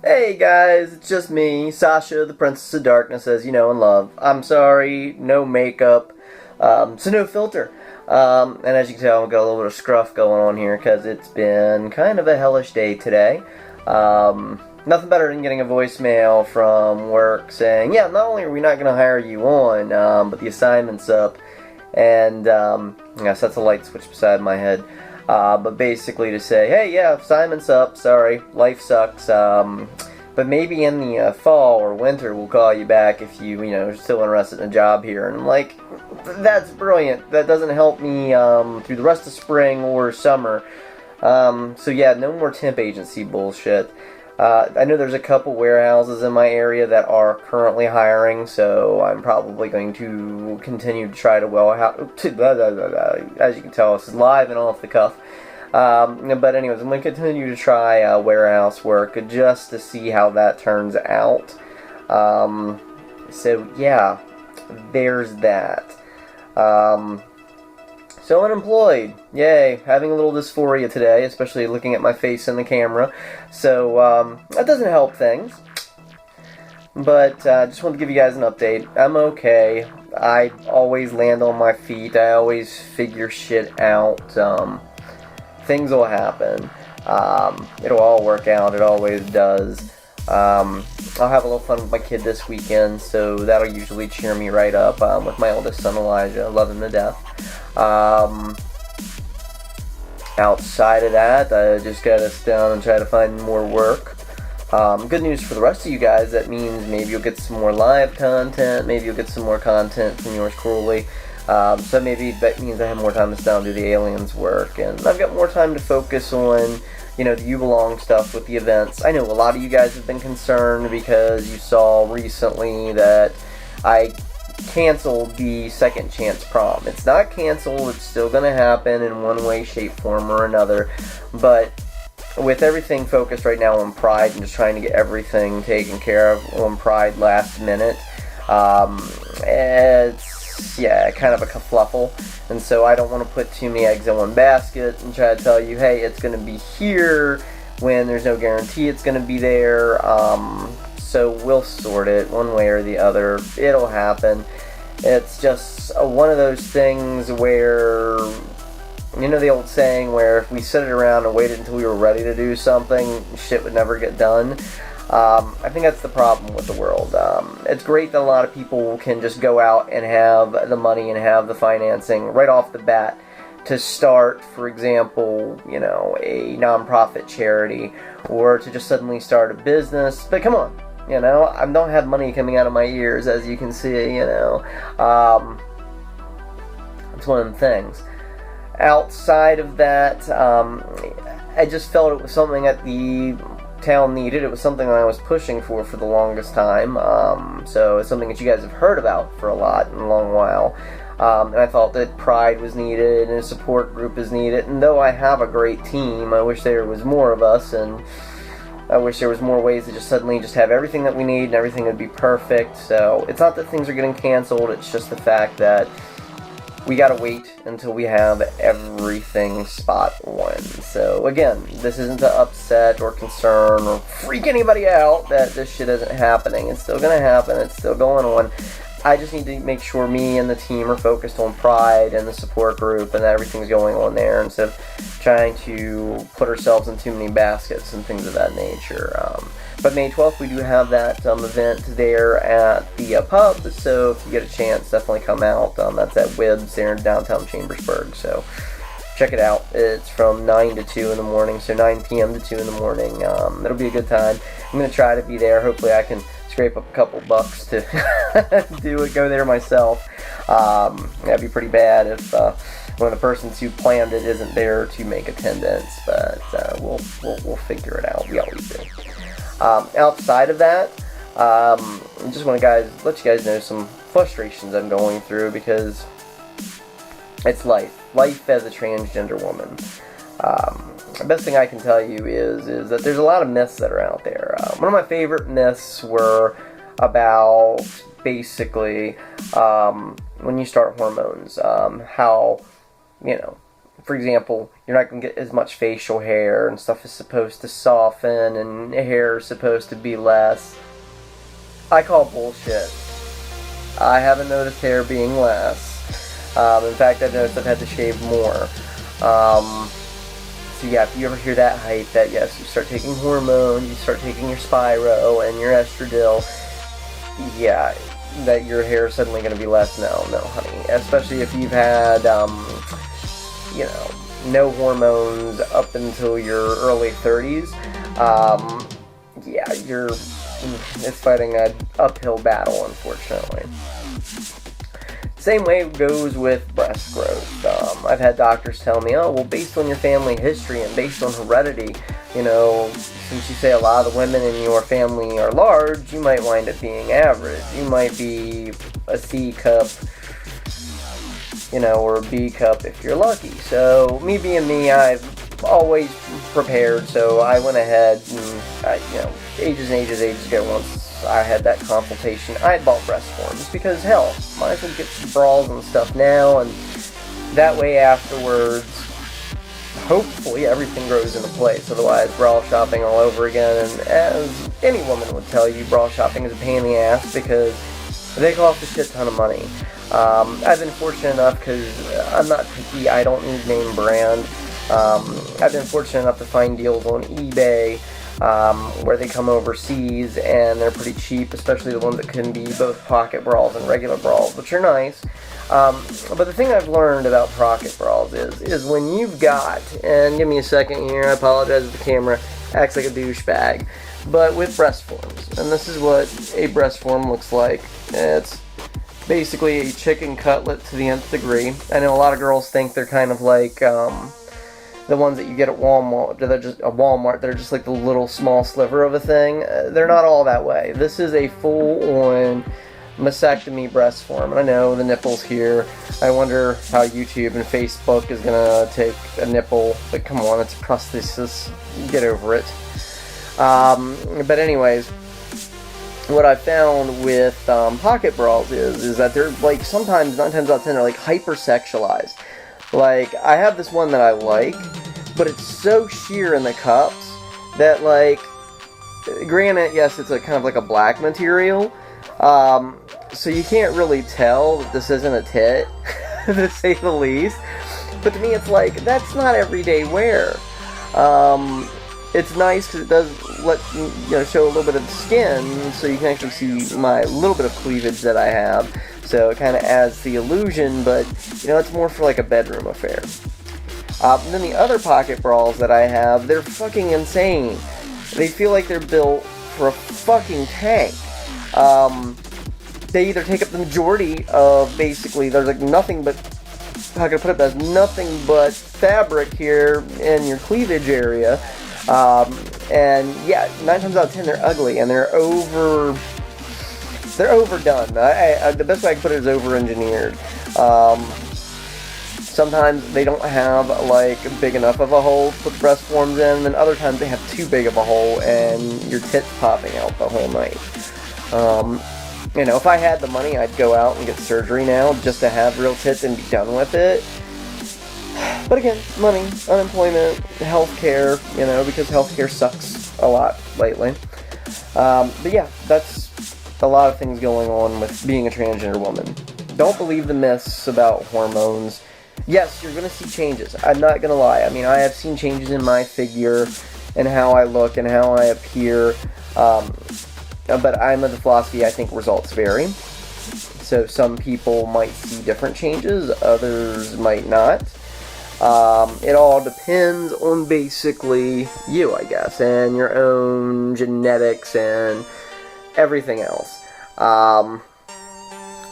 Hey guys, it's just me, Sasha, the Princess of Darkness, as you know and love. I'm sorry, no makeup, so no filter. And as you can tell, I've got a little bit of scruff going on here because it's been kind of a hellish day today. Nothing better than getting a voicemail from work saying, yeah, not only are we not going to hire you on, but the assignment's up. And, yeah, so that's a light switch beside my head. But basically to say, hey, yeah, assignment's up, sorry, life sucks, but maybe in the fall or winter we'll call you back if are still interested in a job here. And I'm like, that's brilliant. That doesn't help me through the rest of spring or summer. So yeah, no more temp agency bullshit. I know there's a couple warehouses in my area that are currently hiring, so I'm probably going to continue to try to as you can tell, this is live and off the cuff. But anyways, I'm going to continue to try warehouse work just to see how that turns out. So yeah, there's that. So unemployed, yay, having a little dysphoria today, especially looking at my face in the camera, so that doesn't help things, but just wanted to give you guys an update. I'm okay. I always land on my feet. I always figure shit out. Things will happen. It'll all work out. It always does. I'll have a little fun with my kid this weekend, so that'll usually cheer me right up, with my oldest son Elijah. I love him to death. Outside of that, I just gotta sit down and try to find more work. Good news for the rest of you guys, that means maybe you'll get some more live content, maybe you'll get some more content from yours truly. So maybe that means I have more time to sit down and do the aliens work, and I've got more time to focus on the You Belong stuff with the events. I know a lot of you guys have been concerned because you saw recently that I canceled the Second Chance prom. It's not canceled, it's still going to happen in one way, shape, form, or another, but with everything focused right now on Pride and just trying to get everything taken care of on Pride last minute, it's, yeah, kind of a kerfluffle, and so I don't want to put too many eggs in one basket and try to tell you, hey, it's going to be here, when there's no guarantee it's going to be there. So we'll sort it one way or the other. It'll happen. It's just one of those things where, the old saying where if we sit it around and waited until we were ready to do something, shit would never get done. I think that's the problem with the world. It's great that a lot of people can just go out and have the money and have the financing right off the bat to start, for example, a nonprofit charity, or to just suddenly start a business. But come on. I don't have money coming out of my ears, as you can see, It's one of them things. Outside of that, I just felt it was something that the town needed. It was something that I was pushing for the longest time. So it's something that you guys have heard about for a long while. And I thought that Pride was needed and a support group is needed. And though I have a great team, I wish there was more of us, and I wish there was more ways to just suddenly just have everything that we need and everything would be perfect. So it's not that things are getting canceled, it's just the fact that we gotta wait until we have everything spot on. So again, this isn't to upset or concern or freak anybody out that this shit isn't happening. It's still gonna happen, it's still going on. I just need to make sure me and the team are focused on Pride and the support group and that everything's going on there, instead of trying to put ourselves in too many baskets and things of that nature. But May 12th, we do have that event there at the pub, so if you get a chance, definitely come out. That's at Wibbs there in downtown Chambersburg, so check it out. It's from 9 to 2 in the morning, so 9 p.m. to 2 in the morning. It'll be a good time. I'm going to try to be there. Hopefully I can scrape up a couple bucks to go there myself. That'd be pretty bad if one of the persons who planned it isn't there to make attendance, but we'll figure it out. We always do. Outside of that, just want to let you guys know some frustrations I'm going through, because it's life as a transgender woman. The best thing I can tell you is that there's a lot of myths that are out there. One of my favorite myths were about basically when you start hormones, how For example, you're not going to get as much facial hair, and stuff is supposed to soften, and hair is supposed to be less. I call bullshit. I haven't noticed hair being less. In fact, I've noticed I've had to shave more. So yeah, if you ever hear that hype, that yes, you start taking hormones, you start taking your Spiro and your estradiol, yeah, that your hair is suddenly going to be less. No, honey. Especially if you've had, you know, no hormones up until your early 30s. Yeah, it's fighting an uphill battle, unfortunately. Same way it goes with breast growth. I've had doctors tell me, oh, well, based on your family history and based on heredity, you know, since you say a lot of the women in your family are large, you might wind up being average. You might be a C cup, you know, or a B cup if you're lucky. So, me being me, I've always prepared, so I went ahead and, you know, ages ago, once I had that consultation, I had bought breast forms because, hell, might as well get some brawls and stuff now, and that way afterwards, hopefully everything grows into place. Otherwise, brawl shopping all over again, and as any woman would tell you, brawl shopping is a pain in the ass because they cost a shit ton of money. I've been fortunate enough, because I'm not picky, I don't need name brand. I've been fortunate enough to find deals on eBay, where they come overseas and they're pretty cheap, especially the ones that can be both pocket brawls and regular brawls, which are nice. But the thing I've learned about pocket brawls is when you've got, and give me a second here, I apologize if the camera acts like a douchebag, but with breast forms, and this is what a breast form looks like. It's basically a chicken cutlet to the nth degree. I know a lot of girls think they're kind of like, the ones that you get at Walmart, they're just like the little small sliver of a thing. They're not all that way. This is a full-on mastectomy breast form. And I know the nipples here. I wonder how YouTube and Facebook is gonna take a nipple, but come on, it's a prosthesis. Get over it. But anyways, what I found with pocket brawls is that they're like sometimes, 9 times out of 10, they're like hypersexualized. Like, I have this one that I like, but it's so sheer in the cups that, like, granted, yes, it's a kind of like a black material, so you can't really tell that this isn't a tit, to say the least. But to me, it's like, that's not everyday wear. It's nice because it does let, you know, show a little bit of the skin, so you can actually see my little bit of cleavage that I have. So it kind of adds the illusion, but, you know, it's more for like a bedroom affair. Then the other pocket brawls that I have, they're fucking insane. They feel like they're built for a fucking tank. They either take up the majority of, basically, there's like nothing but, how can I put it, there's nothing but fabric here in your cleavage area. And yeah, 9 times out of 10 they're ugly, and they're overdone. The best way I can put it is over-engineered. Sometimes they don't have, like, big enough of a hole to put the breast forms in, and other times they have too big of a hole, and your tits popping out the whole night. You know, if I had the money, I'd go out and get surgery now, just to have real tits and be done with it. But again, money, unemployment, healthcare, you know, because healthcare sucks a lot lately. But yeah, that's a lot of things going on with being a transgender woman. Don't believe the myths about hormones. Yes, you're going to see changes. I'm not going to lie. I mean, I have seen changes in my figure and how I look and how I appear. But I'm of the philosophy I think results vary. So some people might see different changes, others might not. It all depends on basically you, I guess, and your own genetics and everything else.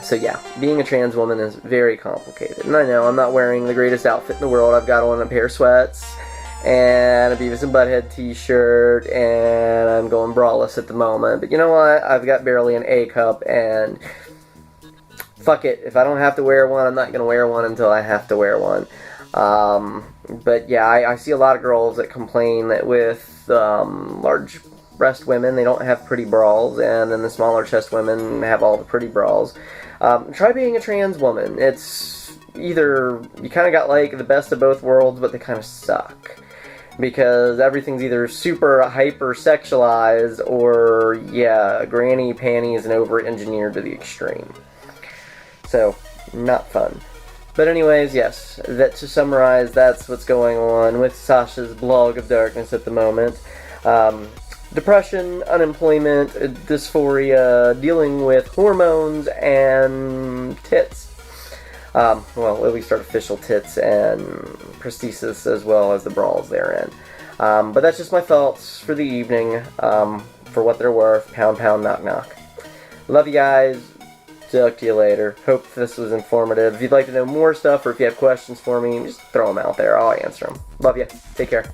So yeah, being a trans woman is very complicated. And I know I'm not wearing the greatest outfit in the world. I've got on a pair of sweats and a Beavis and Butthead t-shirt, and I'm going braless at the moment. But you know what? I've got barely an A cup, and fuck it. If I don't have to wear one, I'm not going to wear one until I have to wear one. But yeah, I see a lot of girls that complain that with large breast women, they don't have pretty brawls, and then the smaller chest women have all the pretty brawls. Try being a trans woman. It's either you kind of got like the best of both worlds, but they kind of suck. Because everything's either super hyper sexualized or, yeah, granny panties and over engineered to the extreme. So, not fun. But anyways, yes, that to summarize, that's what's going on with Sasha's blog of darkness at the moment. Depression, unemployment, dysphoria, dealing with hormones, and tits. Well, at least artificial tits and prosthesis, as well as the brawls therein. But that's just my thoughts for the evening, for what they're worth. Pound, pound, knock, knock. Love you guys. Talk to you later. Hope this was informative. If you'd like to know more stuff, or if you have questions for me, just throw them out there. I'll answer them. Love you. Take care.